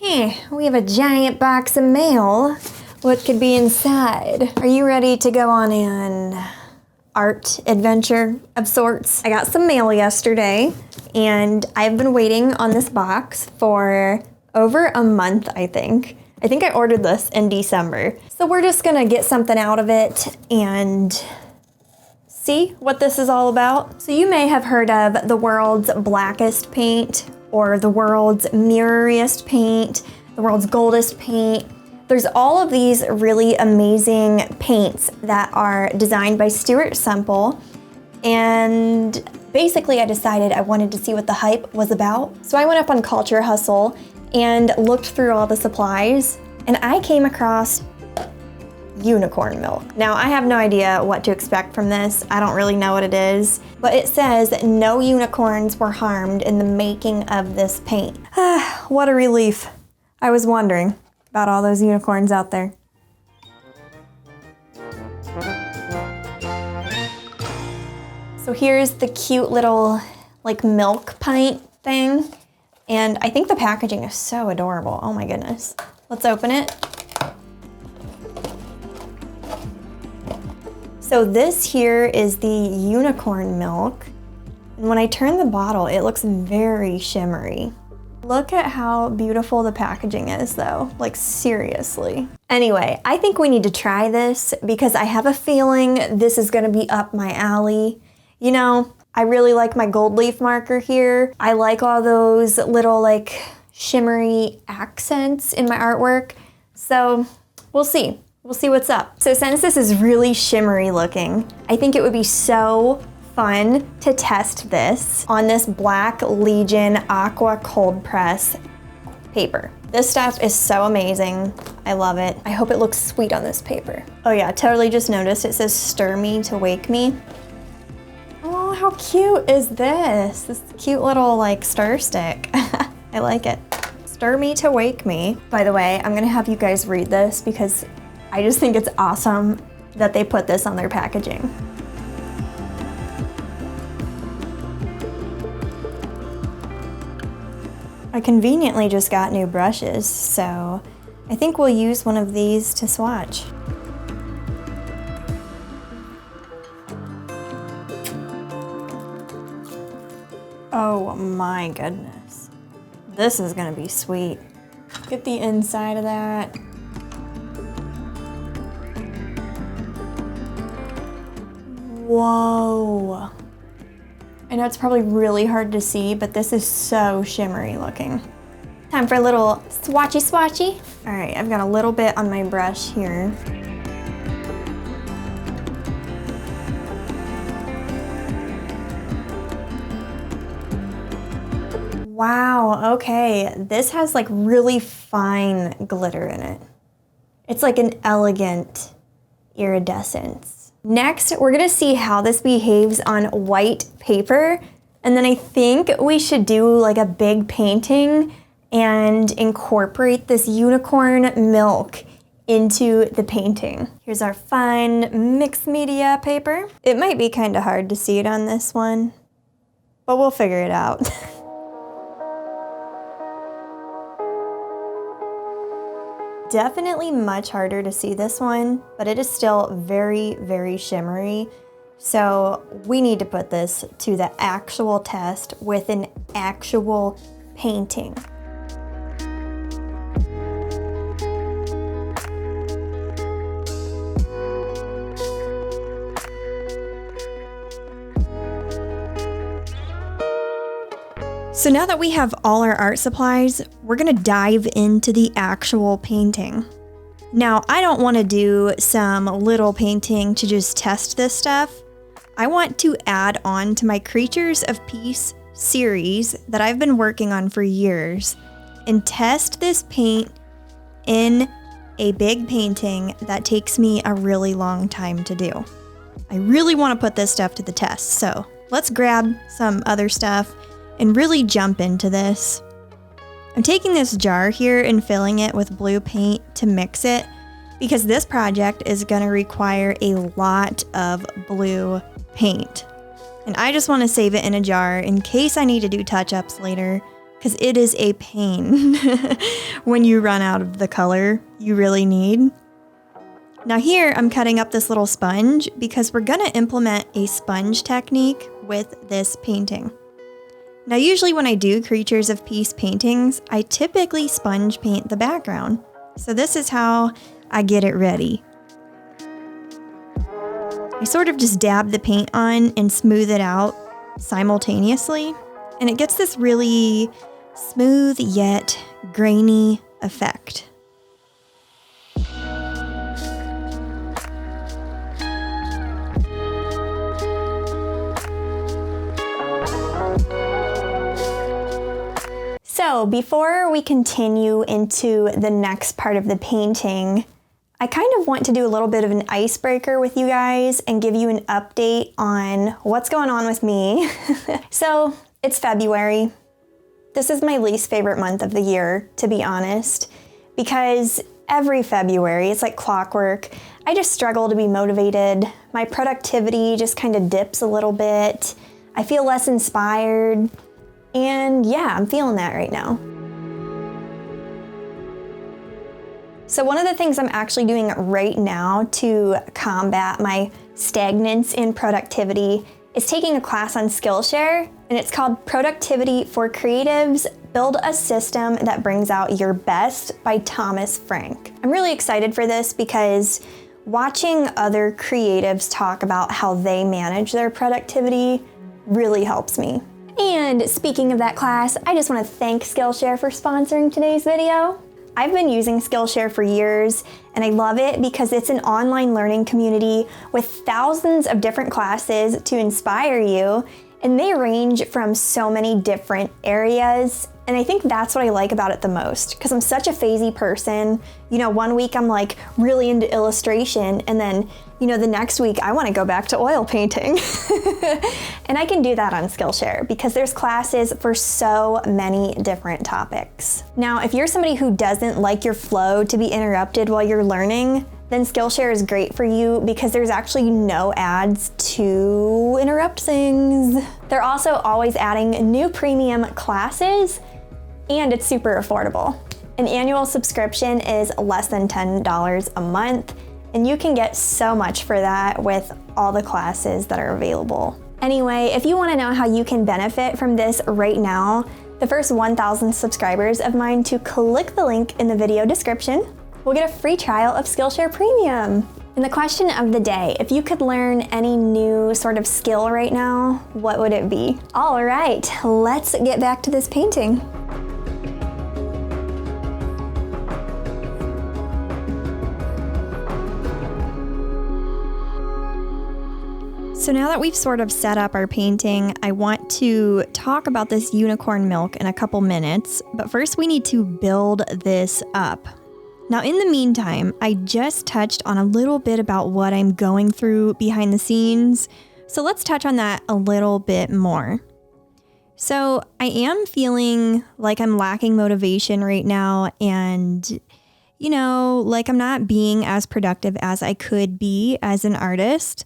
We have a giant box of mail. What could be inside? Are you ready to go on an art adventure of sorts? I got some mail yesterday, and I've been waiting on this box for over a month, I think. I think I ordered this in December. So we're just gonna get something out of it and see what this is all about. So you may have heard of the world's blackest paint, or the world's mirroriest paint, the world's goldest paint. There's all of these really amazing paints that are designed by Stuart Semple, and basically I decided I wanted to see what the hype was about. So I went up on Culture Hustle and looked through all the supplies, and I came across unicorn milk. Now, I have no idea what to expect from this. I don't really know what it is, but it says no unicorns were harmed in the making of this paint. What a relief. I was wondering about all those unicorns out there. So here's the cute little like milk pint thing. And I think the packaging is so adorable. Oh my goodness. Let's open it. So this here is the unicorn milk. And when I turn the bottle, it looks very shimmery. Look at how beautiful the packaging is though, like seriously. Anyway, I think we need to try this because I have a feeling this is gonna be up my alley. You know, I really like my gold leaf marker here. I like all those little like shimmery accents in my artwork. So we'll see. We'll see what's up. So since this is really shimmery looking, I think it would be so fun to test this on this Black Legion Aqua Cold Press paper. This stuff is so amazing. I love it. I hope it looks sweet on this paper. Oh yeah, totally just noticed it says stir me to wake me. Oh, how cute is this? This cute little like stir stick. I like it. Stir me to wake me. By the way, I'm gonna have you guys read this because I just think it's awesome that they put this on their packaging. I conveniently just got new brushes, so I think we'll use one of these to swatch. Oh my goodness. This is gonna be sweet. Get the inside of that. Whoa. I know it's probably really hard to see, but this is so shimmery looking. Time for a little swatchy swatchy. All right, I've got a little bit on my brush here. Wow, okay. This has like really fine glitter in it. It's like an elegant iridescence. Next, we're gonna see how this behaves on white paper, and then I think we should do like a big painting and incorporate this unicorn milk into the painting. Here's our fine mixed media paper. It might be kind of hard to see it on this one, but we'll figure it out. Definitely much harder to see this one, but it is still very, very shimmery. So we need to put this to the actual test with an actual painting. So now that we have all our art supplies, we're gonna dive into the actual painting. Now, I don't wanna do some little painting to just test this stuff. I want to add on to my Creatures of Peace series that I've been working on for years and test this paint in a big painting that takes me a really long time to do. I really wanna put this stuff to the test, so let's grab some other stuff and really jump into this. I'm taking this jar here and filling it with blue paint to mix it because this project is gonna require a lot of blue paint. And I just wanna save it in a jar in case I need to do touch-ups later, because it is a pain when you run out of the color you really need. Now here I'm cutting up this little sponge because we're gonna implement a sponge technique with this painting. Now usually when I do Creatures of Peace paintings, I typically sponge paint the background. So this is how I get it ready. I sort of just dab the paint on and smooth it out simultaneously, and it gets this really smooth yet grainy effect. So before we continue into the next part of the painting, I kind of want to do a little bit of an icebreaker with you guys and give you an update on what's going on with me. So it's February. This is my least favorite month of the year, to be honest, because every February, it's like clockwork. I just struggle to be motivated. My productivity just kind of dips a little bit. I feel less inspired. And yeah, I'm feeling that right now. So one of the things I'm actually doing right now to combat my stagnance in productivity is taking a class on Skillshare, and it's called Productivity for Creatives, Build a System That Brings Out Your Best by Thomas Frank. I'm really excited for this because watching other creatives talk about how they manage their productivity really helps me. And speaking of that class, I just want to thank Skillshare for sponsoring today's video. I've been using Skillshare for years, and I love it because it's an online learning community with thousands of different classes to inspire you, and they range from so many different areas. And I think that's what I like about it the most, because I'm such a phasey person. You know, one week I'm like really into illustration, and then, you know, the next week I want to go back to oil painting. And I can do that on Skillshare because there's classes for so many different topics. Now, if you're somebody who doesn't like your flow to be interrupted while you're learning, then Skillshare is great for you because there's actually no ads to interrupt things. They're also always adding new premium classes, and it's super affordable. An annual subscription is less than $10 a month, and you can get so much for that with all the classes that are available. Anyway, if you want to know how you can benefit from this right now, the first 1,000 subscribers of mine to click the link in the video description will get a free trial of Skillshare Premium. And the question of the day, if you could learn any new sort of skill right now, what would it be? All right, let's get back to this painting. So now that we've sort of set up our painting, I want to talk about this unicorn milk in a couple minutes, but first we need to build this up. Now in the meantime, I just touched on a little bit about what I'm going through behind the scenes, so let's touch on that a little bit more. So I am feeling like I'm lacking motivation right now, and you know, like I'm not being as productive as I could be as an artist.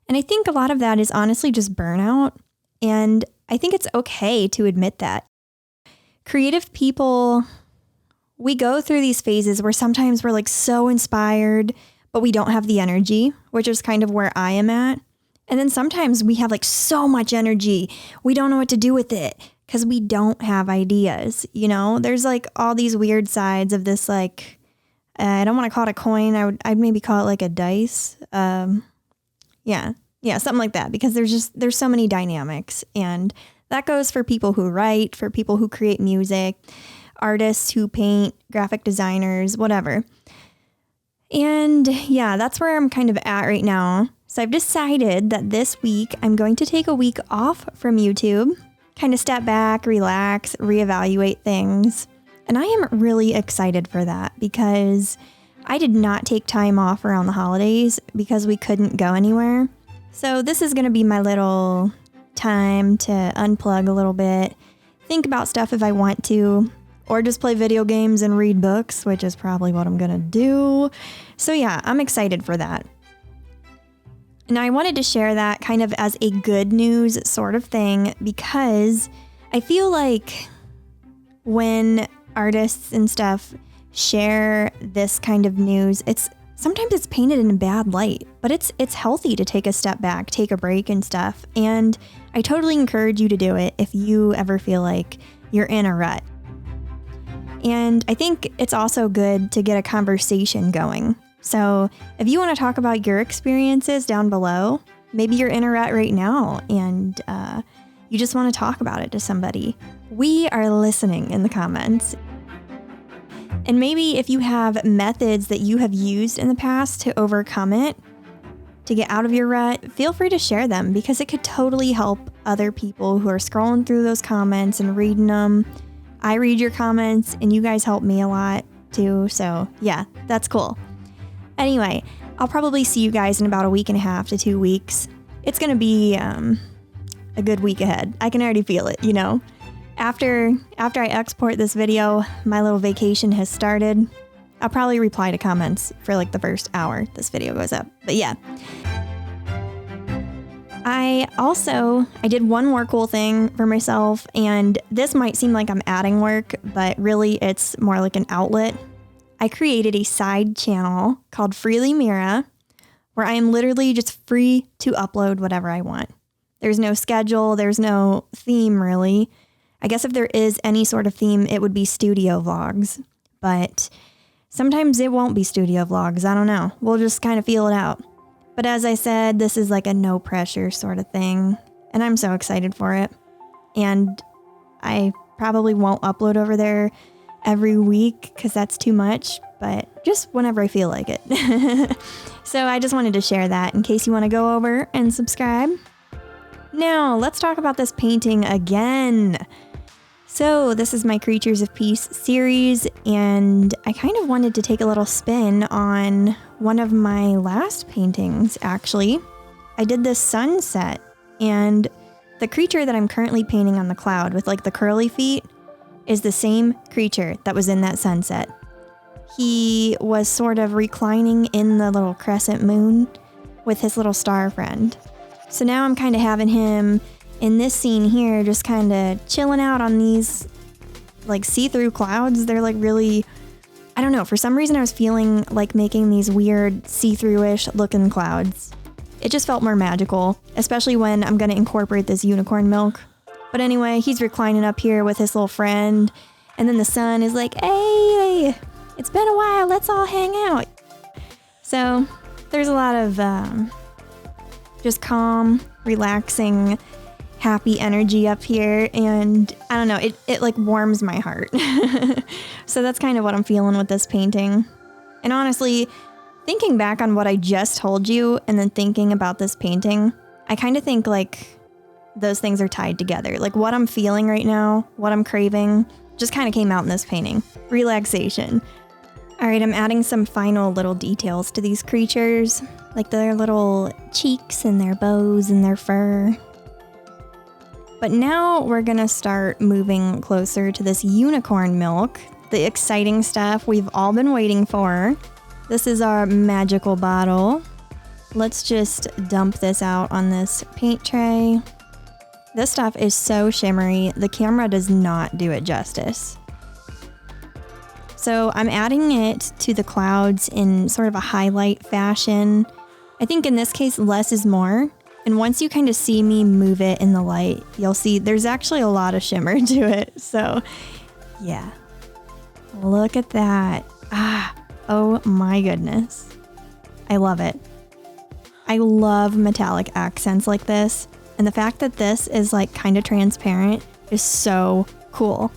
And I think a lot of that is honestly just burnout. And I think it's okay to admit that. Creative people, we go through these phases where sometimes we're like so inspired, but we don't have the energy, which is kind of where I am at. And then sometimes we have like so much energy, we don't know what to do with it because we don't have ideas. You know, there's like all these weird sides of this, like, I don't want to call it a coin. I'd maybe call it like a dice. Yeah, something like that, because there's so many dynamics, and that goes for people who write, for people who create music, artists who paint, graphic designers, whatever. And yeah, that's where I'm kind of at right now. So I've decided that this week I'm going to take a week off from YouTube, kind of step back, relax, reevaluate things. And I am really excited for that because I did not take time off around the holidays because we couldn't go anywhere. So this is going to be my little time to unplug a little bit, think about stuff if I want to, or just play video games and read books, which is probably what I'm going to do. So yeah, I'm excited for that. And I wanted to share that kind of as a good news sort of thing because I feel like when artists and stuff share this kind of news, sometimes it's painted in a bad light, but it's healthy to take a step back, take a break and stuff. And I totally encourage you to do it if you ever feel like you're in a rut. And I think it's also good to get a conversation going. So if you want to talk about your experiences down below, maybe you're in a rut right now and you just want to talk about it to somebody. We are listening in the comments. And maybe if you have methods that you have used in the past to overcome it, to get out of your rut, feel free to share them because it could totally help other people who are scrolling through those comments and reading them. I read your comments and you guys help me a lot too. So yeah, that's cool. Anyway, I'll probably see you guys in about a week and a half to 2 weeks. It's going to be a good week ahead. I can already feel it, you know. After I export this video, my little vacation has started. I'll probably reply to comments for like the first hour this video goes up. But yeah. I did one more cool thing for myself, and this might seem like I'm adding work, but really it's more like an outlet. I created a side channel called Freely Mira, where I am literally just free to upload whatever I want. There's no schedule, there's no theme really. I guess if there is any sort of theme, it would be studio vlogs, but sometimes it won't be studio vlogs. I don't know. We'll just kind of feel it out. But as I said, this is like a no pressure sort of thing, and I'm so excited for it. And I probably won't upload over there every week because that's too much, but just whenever I feel like it. So I just wanted to share that in case you want to go over and subscribe. Now, let's talk about this painting again. So this is my Creatures of Peace series, and I kind of wanted to take a little spin on one of my last paintings, actually. I did this sunset, and the creature that I'm currently painting on the cloud with like the curly feet is the same creature that was in that sunset. He was sort of reclining in the little crescent moon with his little star friend. So now I'm kind of having him in this scene here, just kind of chilling out on these like see-through clouds. They're like really, I don't know, for some reason I was feeling like making these weird see-through-ish looking clouds. It just felt more magical, especially when I'm going to incorporate this unicorn milk. But anyway, he's reclining up here with his little friend, and then the sun is like, hey, it's been a while, let's all hang out. So there's a lot of just calm, relaxing, happy energy up here, and I don't know, it like warms my heart. So that's kind of what I'm feeling with this painting. And honestly, thinking back on what I just told you and then thinking about this painting, I kind of think like those things are tied together. Like what I'm feeling right now, what I'm craving, just kind of came out in this painting. Relaxation. All right, I'm adding some final little details to these creatures, like their little cheeks and their bows and their fur. But now we're gonna start moving closer to this unicorn milk, the exciting stuff we've all been waiting for. This is our magical bottle. Let's just dump this out on this paint tray. This stuff is so shimmery, the camera does not do it justice. So I'm adding it to the clouds in sort of a highlight fashion. I think in this case, less is more. And once you kind of see me move it in the light, you'll see there's actually a lot of shimmer to it. So yeah, look at that. Oh my goodness. I love it. I love metallic accents like this. And the fact that this is like kind of transparent is so cool.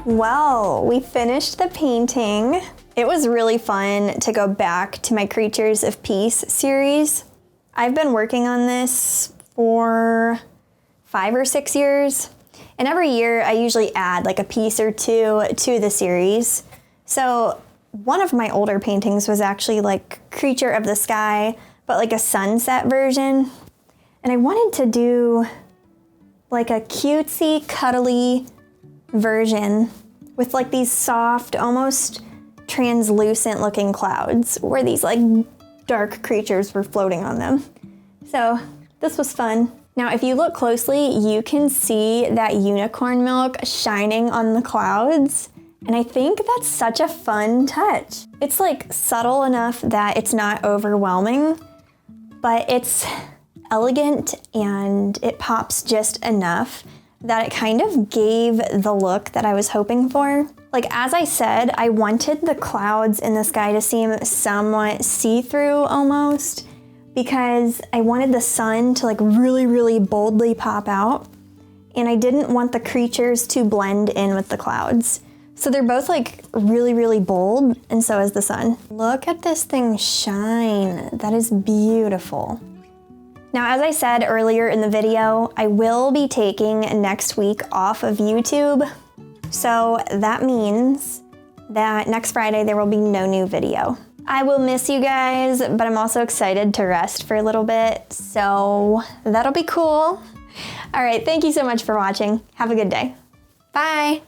Well, we finished the painting. It was really fun to go back to my Creatures of Peace series. I've been working on this for 5 or 6 years, and every year I usually add like a piece or two to the series. So one of my older paintings was actually like Creature of the Sky, but like a sunset version. And I wanted to do like a cutesy, cuddly version with like these soft, almost translucent looking clouds where these like dark creatures were floating on them. So This was fun. Now, if you look closely, you can see that unicorn milk shining on the clouds. And I think that's such a fun touch. It's like subtle enough that it's not overwhelming, but it's elegant and it pops just enough that it kind of gave the look that I was hoping for. Like, as I said, I wanted the clouds in the sky to seem somewhat see-through almost, because I wanted the sun to like really, really boldly pop out, and I didn't want the creatures to blend in with the clouds. So they're both like really, really bold, and so is the sun. Look at this thing shine. That is beautiful. Now, as I said earlier in the video, I will be taking next week off of YouTube. So that means that next Friday there will be no new video. I will miss you guys, but I'm also excited to rest for a little bit, so that'll be cool. All right, thank you so much for watching. Have a good day. Bye.